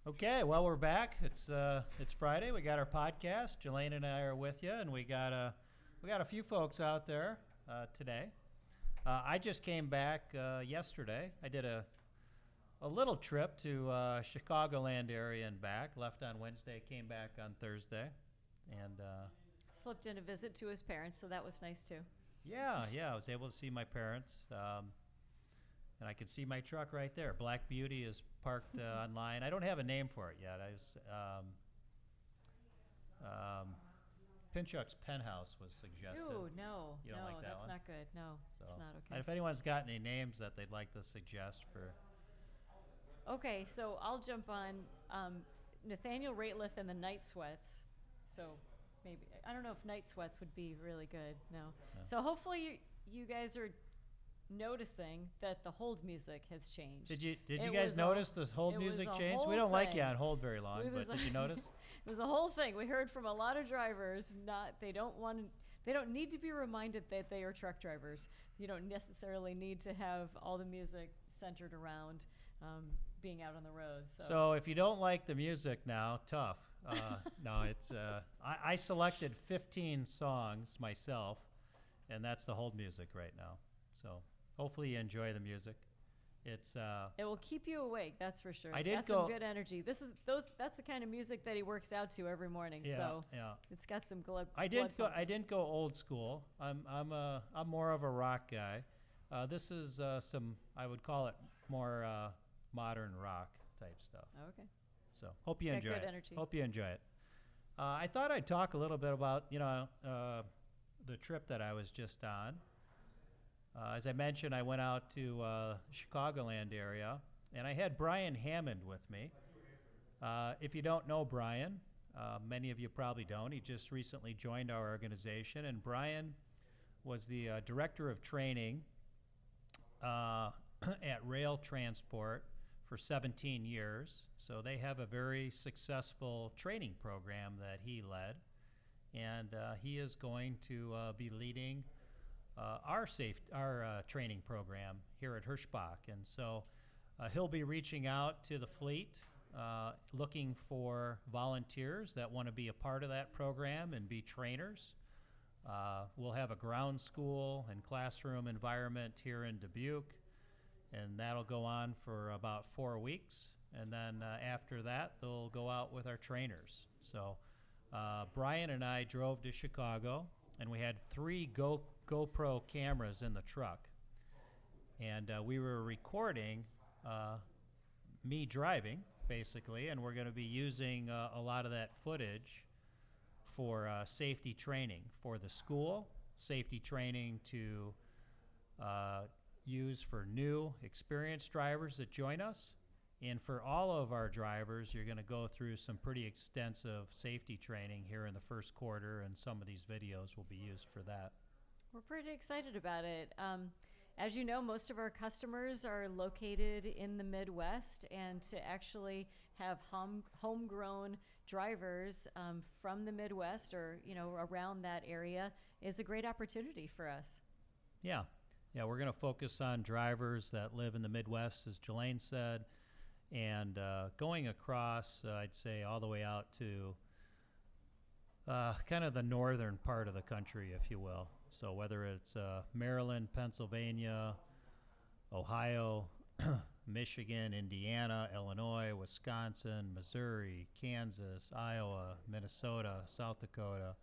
Okay, well, we're back. It's Friday. We got our podcast. Jelaine and I are with you, and we got a few folks out there today. I just came back yesterday. I did a little trip to Chicagoland area and back. Left on Wednesday, came back on Thursday, and slipped in a visit to his parents, so that was nice too. Yeah, I was able to see my parents. And I can see my truck right there. Black Beauty is parked online. I don't have a name for it yet. I was Pinchuk's Penthouse was suggested. Ooh, no, You don't like that that's one? not good. No, So, it's not okay. And if anyone's got any names that they'd like to suggest for, Okay, so I'll jump on Nathaniel Rateliff and the Night Sweats. So maybe, I don't know if Night Sweats would be really good. No. Yeah. So hopefully you guys are noticing that the hold music has changed. Did you guys notice this hold music change? We don't like you on hold very long, but did you notice? It was a whole thing. We heard from a lot of drivers. They don't need to be reminded that they are truck drivers. You don't necessarily need to have all the music centered around being out on the road. So if you don't like the music now, tough. No, it's I selected 15 songs myself, and that's the hold music right now. So hopefully you enjoy the music. It will keep you awake, that's for sure. It's got some good energy. That's the kind of music that he works out to every morning. Yeah, so yeah. It's got some blood. I didn't go old school. I'm more of a rock guy. This is some, I would call it more modern rock type stuff. Okay. So hope you enjoy it. Good energy. Hope you enjoy it. I thought I'd talk a little bit about the trip that I was just on. As I mentioned, I went out to Chicagoland area, and I had Brian Hammond with me. If you don't know Brian, many of you probably don't. He just recently joined our organization, and Brian was the director of training at Rail Transport for 17 years. So they have a very successful training program that he led, and he is going to be leading our training program here at Hirschbach. And so he'll be reaching out to the fleet, looking for volunteers that want to be a part of that program and be trainers. We'll have a ground school and classroom environment here in Dubuque, and that'll go on for about 4 weeks. And then after that, they'll go out with our trainers. So Brian and I drove to Chicago, and we had 3 GoPro cameras in the truck, and we were recording me driving, basically, and we're going to be using a lot of that footage for safety training for the school, safety training to use for new experienced drivers that join us. And for all of our drivers, you're going to go through some pretty extensive safety training here in the first quarter, and some of these videos will be used for that. We're pretty excited about it. As you know, most of our customers are located in the Midwest, and to actually have homegrown drivers from the Midwest or around that area is a great opportunity for us. Yeah, we're going to focus on drivers that live in the Midwest, as Jelaine said, and going across, I'd say, all the way out to kind of the northern part of the country, if you will. So whether it's Maryland, Pennsylvania, Ohio, Michigan, Indiana, Illinois, Wisconsin, Missouri, Kansas, Iowa, Minnesota, South Dakota,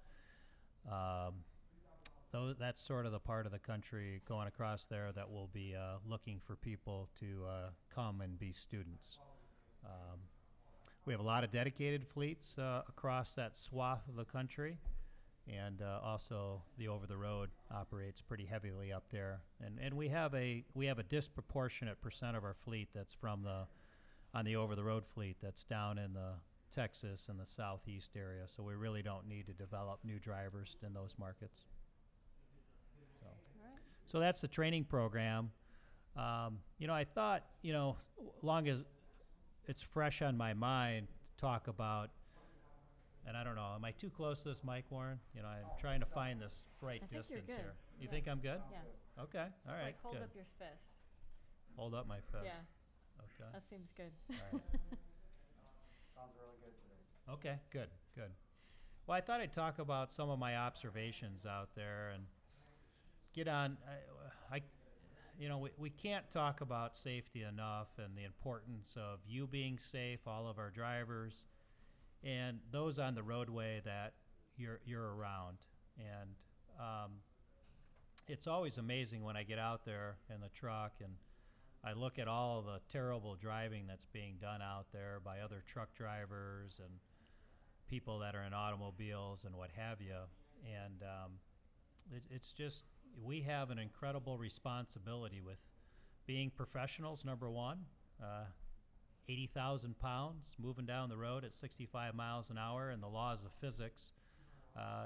that's sort of the part of the country going across there that will be looking for people to come and be students. We have a lot of dedicated fleets across that swath of the country, and also the over-the-road operates pretty heavily up there. And we have a disproportionate percent of our fleet that's on the over-the-road fleet that's down in the Texas and the southeast area. So we really don't need to develop new drivers in those markets. So that's the training program. I thought, long as it's fresh on my mind to talk about, and I don't know, am I too close to this mic, Warren? I'm trying to find this right distance here. You think I'm good? Yeah. Okay. All right. Hold up your fist. Hold up my fist. Yeah. Okay. That seems good. All right. Sounds really good today. Okay, good, good. Well, I thought I'd talk about some of my observations out there and get on. We can't talk about safety enough and the importance of you being safe, all of our drivers, and those on the roadway that you're around. And it's always amazing when I get out there in the truck and I look at all the terrible driving that's being done out there by other truck drivers and people that are in automobiles and what have you. And it's just, we have an incredible responsibility with being professionals, number one, 80,000 pounds, moving down the road at 65 miles an hour, and the laws of physics.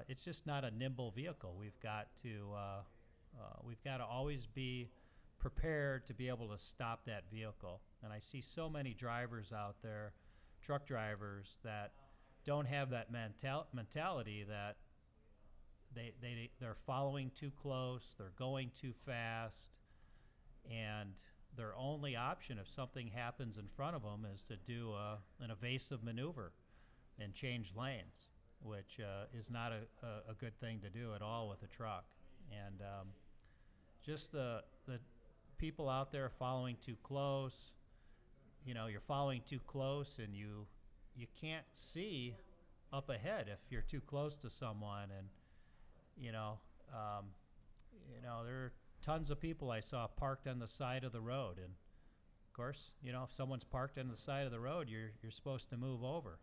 It's just not a nimble vehicle. We've got to always be prepared to be able to stop that vehicle. And I see so many drivers out there, truck drivers, that don't have that mentality that they're following too close, they're going too fast, and their only option if something happens in front of them is to do an evasive maneuver and change lanes, which is not a good thing to do at all with a truck. And just the people out there following too close, you're following too close and you can't see up ahead if you're too close to someone. And there are tons of people I saw parked on the side of the road, and of course, if someone's parked on the side of the road, you're supposed to move over.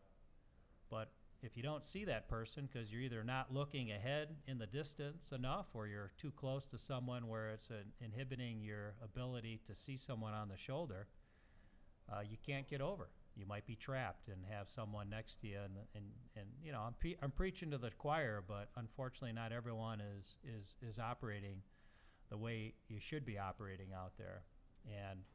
But if you don't see that person because you're either not looking ahead in the distance enough, or you're too close to someone where it's inhibiting your ability to see someone on the shoulder, you can't get over. You might be trapped and have someone next to you, and I'm preaching to the choir, but unfortunately not everyone is operating the way you should be operating out there. And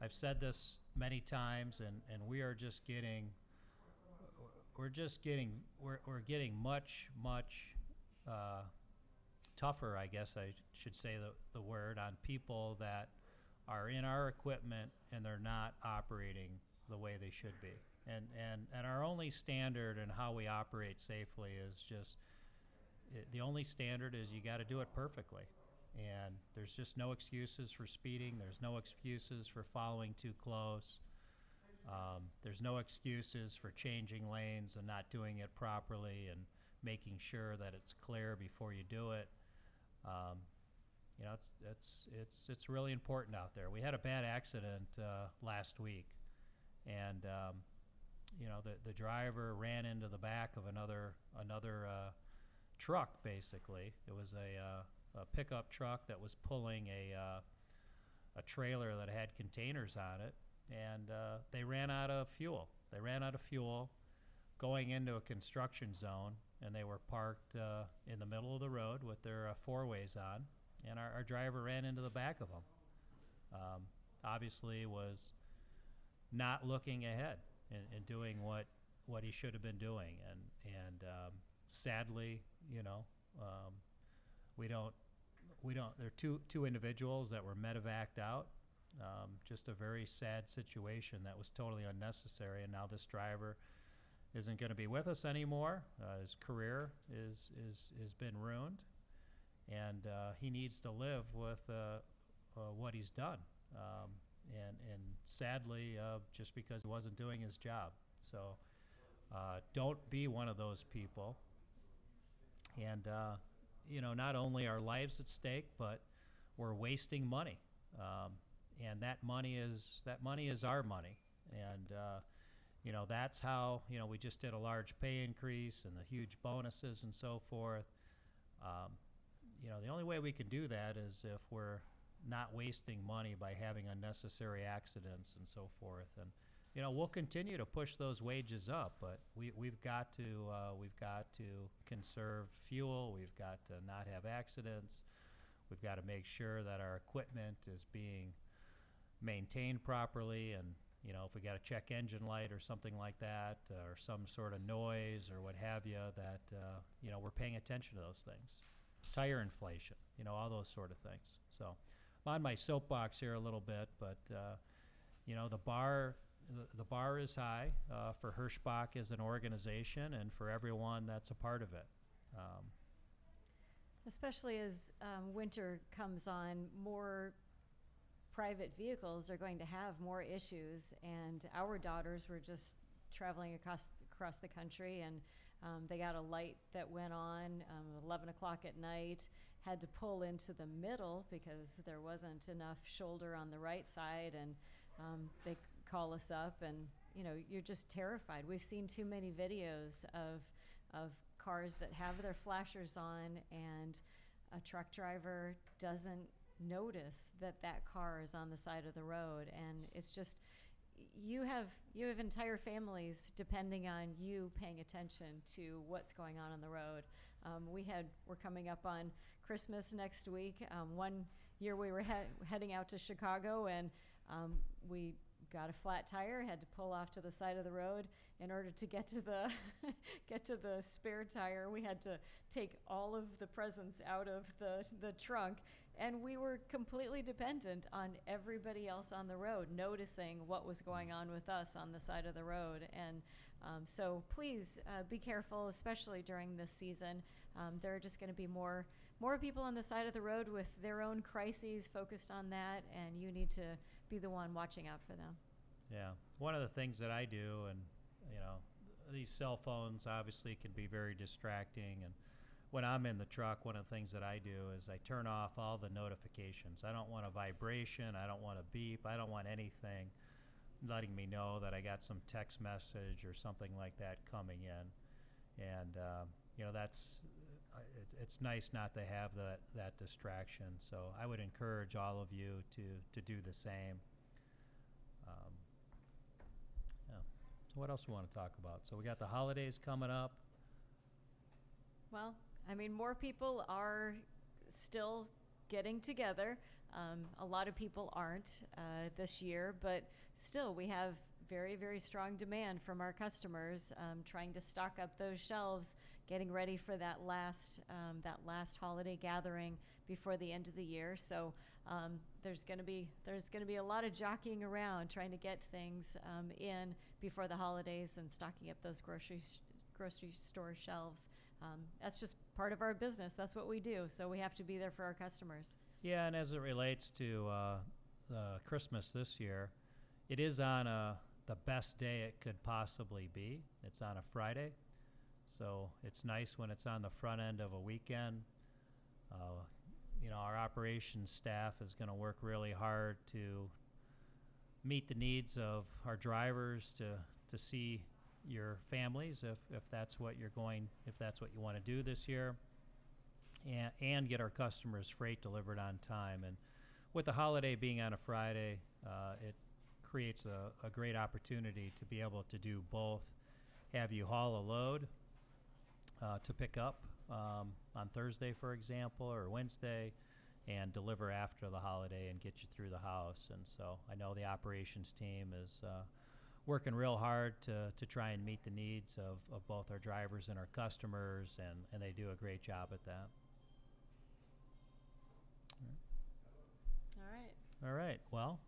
I've said this many times, and we're getting much tougher, I guess I should say the word, on people that are in our equipment and they're not operating the way they should be. And our only standard in how we operate safely is just, the only standard is you got to do it perfectly. And there's just no excuses for speeding. There's no excuses for following too close. There's no excuses for changing lanes and not doing it properly and making sure that it's clear before you do it. It's really important out there. We had a bad accident last week, and the driver ran into the back of another truck. Basically, it was a pickup truck that was pulling a trailer that had containers on it, and they ran out of fuel. They ran out of fuel going into a construction zone, and they were parked in the middle of the road with their four-ways on. And our driver ran into the back of them. Obviously was not looking ahead and doing what he should have been doing. And sadly, there are two individuals that were medevaced out. Just a very sad situation that was totally unnecessary. And now this driver isn't going to be with us anymore. His career has been ruined. And he needs to live with what he's done, and sadly, just because he wasn't doing his job. So don't be one of those people. And not only are lives at stake, but we're wasting money, and that money is our money. And that's how we just did a large pay increase and the huge bonuses and so forth. The only way we can do that is if we're not wasting money by having unnecessary accidents and so forth. And we'll continue to push those wages up, but we've got to conserve fuel. We've got to not have accidents. We've got to make sure that our equipment is being maintained properly. And if we got a check engine light or something like that, or some sort of noise or what have you, that we're paying attention to those things. Tire inflation, all those sort of things. So I'm on my soapbox here a little bit, but the bar the bar is high for Hirschbach as an organization and for everyone that's a part of it. Especially as winter comes on, more private vehicles are going to have more issues, and our daughters were just traveling across the country, and they got a light that went on 11 o'clock at night, had to pull into the middle because there wasn't enough shoulder on the right side, and they call us up, and you're just terrified. We've seen too many videos of cars that have their flashers on, and a truck driver doesn't notice that car is on the side of the road, and it's just you have entire families depending on you paying attention to what's going on the road. We're coming up on Christmas next week. One year we were heading out to Chicago, and we got a flat tire, had to pull off to the side of the road. In order to get to the the spare tire, we had to take all of the presents out of the trunk, and we were completely dependent on everybody else on the road noticing what was going on with us on the side of the road. And so please be careful, especially during this season. There are just going to be more people on the side of the road with their own crises focused on that, and you need to be the one watching out for them. Yeah. One of the things that I do, and these cell phones obviously can be very distracting, and when I'm in the truck, one of the things that I do is I turn off all the notifications. I don't want a vibration, I don't want a beep, I don't want anything letting me know that I got some text message or something like that coming in. And it's nice not to have that distraction. So I would encourage all of you to do the same. So what else we want to talk about? So we got the holidays coming up. Well, more people are still getting together. A lot of people aren't this year, but still we have very, very strong demand from our customers, trying to stock up those shelves, getting ready for that last holiday gathering before the end of the year. So there's going to be a lot of jockeying around, trying to get things in before the holidays and stocking up those grocery store shelves. That's just part of our business. That's what we do. So we have to be there for our customers. Yeah, and as it relates to Christmas this year, it is on the best day it could possibly be. It's on a Friday, so it's nice when it's on the front end of a weekend. Our operations staff is going to work really hard to meet the needs of our drivers to see your families if that's what you want to do this year, and get our customers freight delivered on time. And with the holiday being on a Friday, it creates a great opportunity to be able to do both. Have you haul a load to pick up on Thursday, for example, or Wednesday, and deliver after the holiday and get you through the house. And so I know the operations team is working real hard to try and meet the needs of both our drivers and our customers, and they do a great job at that. All right. Well,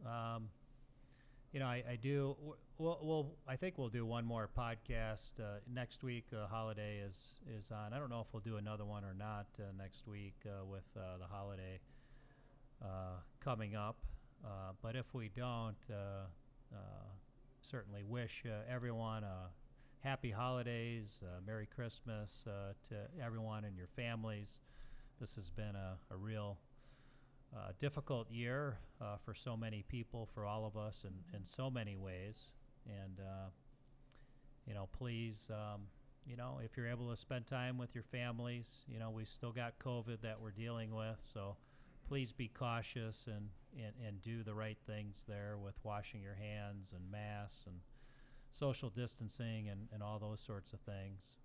I do. I think we'll do one more podcast next week. The holiday is on. I don't know if we'll do another one or not next week with the holiday coming up. But if we don't, certainly wish everyone happy holidays, Merry Christmas to everyone and your families. This has been a real difficult year for so many people, for all of us in so many ways. And, please, if you're able to spend time with your families, we've still got COVID that we're dealing with. So please be cautious and do the right things there with washing your hands and masks and social distancing and all those sorts of things.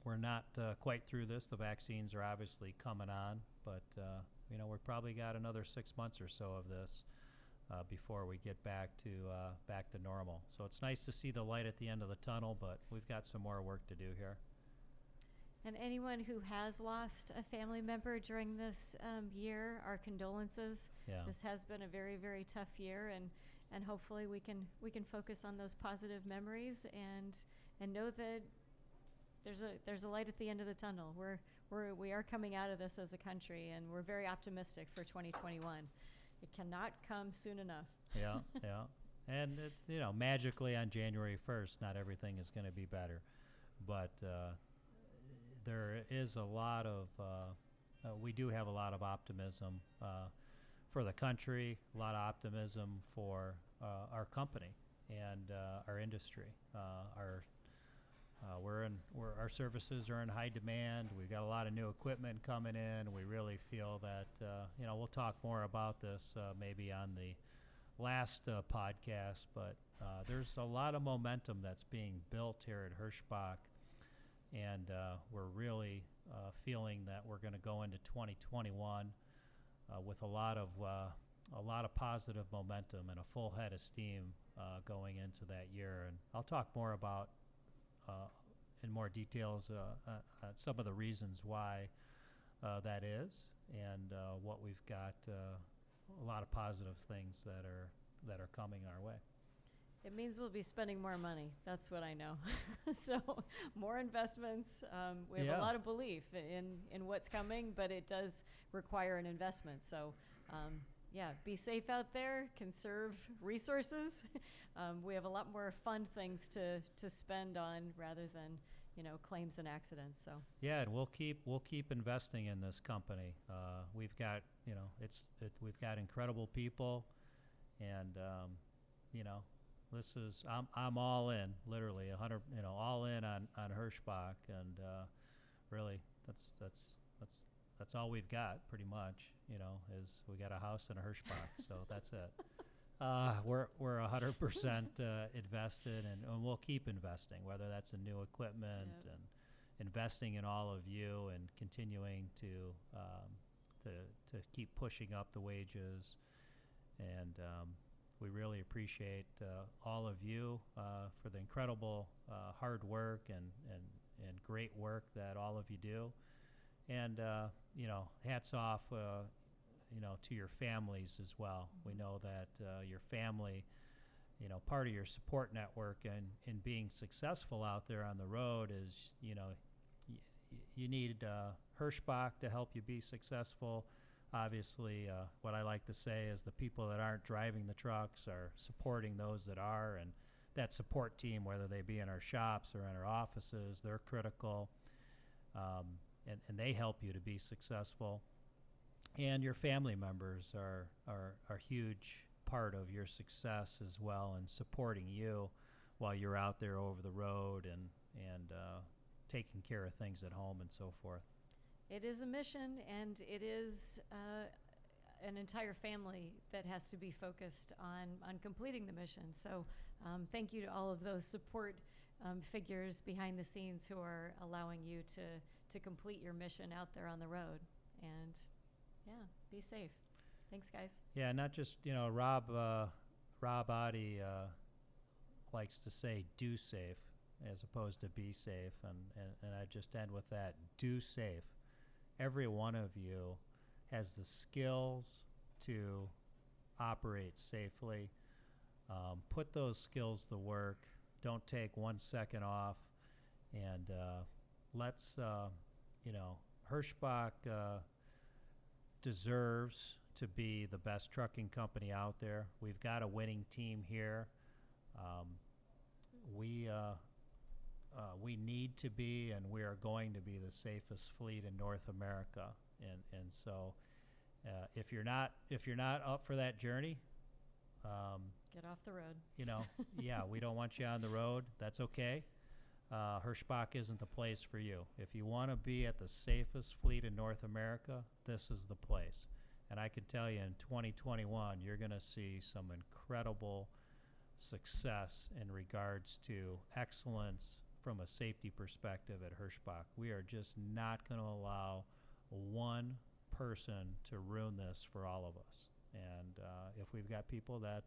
We're not quite through this. The vaccines are obviously coming on, but we've probably got another 6 months or so of this before we get back to normal. So it's nice to see the light at the end of the tunnel, but we've got some more work to do here. And anyone who has lost a family member during this year, our condolences. Yeah. This has been a very, very tough year, and and hopefully we can focus on those positive memories and know that there's a light at the end of the tunnel. We are coming out of this as a country, and we're very optimistic for 2021. It cannot come soon enough. Yeah, yeah. And it's, magically on January 1st, not everything is going to be better, but there is a lot of we do have a lot of optimism for the country, a lot of optimism for our company and our industry. Our services are in high demand. We've got a lot of new equipment coming in. We really feel that we'll talk more about this maybe on the last podcast, but there's a lot of momentum that's being built here at Hirschbach, and we're really feeling that we're going to go into 2021 with a lot of positive momentum and a full head of steam going into that year. And I'll talk more about in more details some of the reasons why that is, and what we've got. A lot of positive things that are coming our way. It means we'll be spending more money. That's what I know. So more investments. We have a lot of belief in what's coming, but it does require an investment. So be safe out there, conserve resources. We have a lot more fun things to spend on rather than claims and accidents. So and we'll keep investing in this company. We've got we've got incredible people, and this is I'm all in, literally 100, all in on Hirschbach, and really that's all we've got pretty much. Is we got a house and a Hirschbach, so that's it. We're 100% invested, and we'll keep investing, whether that's in new equipment and investing in all of you, and continuing to keep pushing up the wages. And we really appreciate all of you for the incredible hard work and great work that all of you do. And hats off to your families as well. We know that your family, part of your support network and being successful out there on the road is, you need Hirschbach to help you be successful. Obviously, what I like to say is the people that aren't driving the trucks are supporting those that are, and that support team, whether they be in our shops or in our offices, they're critical, and they help you to be successful. And your family members are a huge part of your success as well, and supporting you while you're out there over the road and taking care of things at home and so forth. It is a mission, and it is an entire family that has to be focused on completing the mission. So thank you to all of those support figures behind the scenes who are allowing you to complete your mission out there on the road. And be safe. Thanks, guys. Yeah, not just, Rob Adi likes to say do safe as opposed to be safe, and I just end with that, do safe. Every one of you has the skills to operate safely. Put those skills to work. Don't take 1 second off, and let's, Hirschbach deserves to be the best trucking company out there. We've got a winning team here. We need to be, and we are going to be, the safest fleet in North America. And so, if you're not up for that journey, get off the road. We don't want you on the road. That's okay. Hirschbach isn't the place for you. If you want to be at the safest fleet in North America, this is the place. And I can tell you, in 2021, you're going to see some incredible success in regards to excellence from a safety perspective at Hirschbach. We are just not going to allow one person to ruin this for all of us. And if we've got people that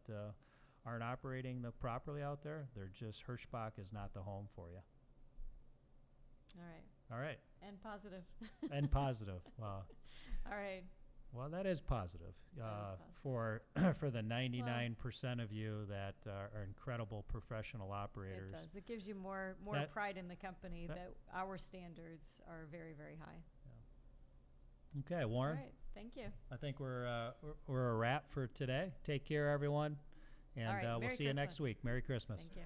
aren't operating properly out there, Hirschbach is not the home for you. All right. All right. And positive. And positive. Wow. All right. Well, that is positive positive. for for the 99% of you that are incredible professional operators. It does. It gives you more That- pride in the company that- that our standards are very, very high. Okay, All Warren, right. Thank you. I think we're a wrap for today. Take care, everyone, and right, we'll Merry see you next Christmas. week. Merry Christmas. Thank you.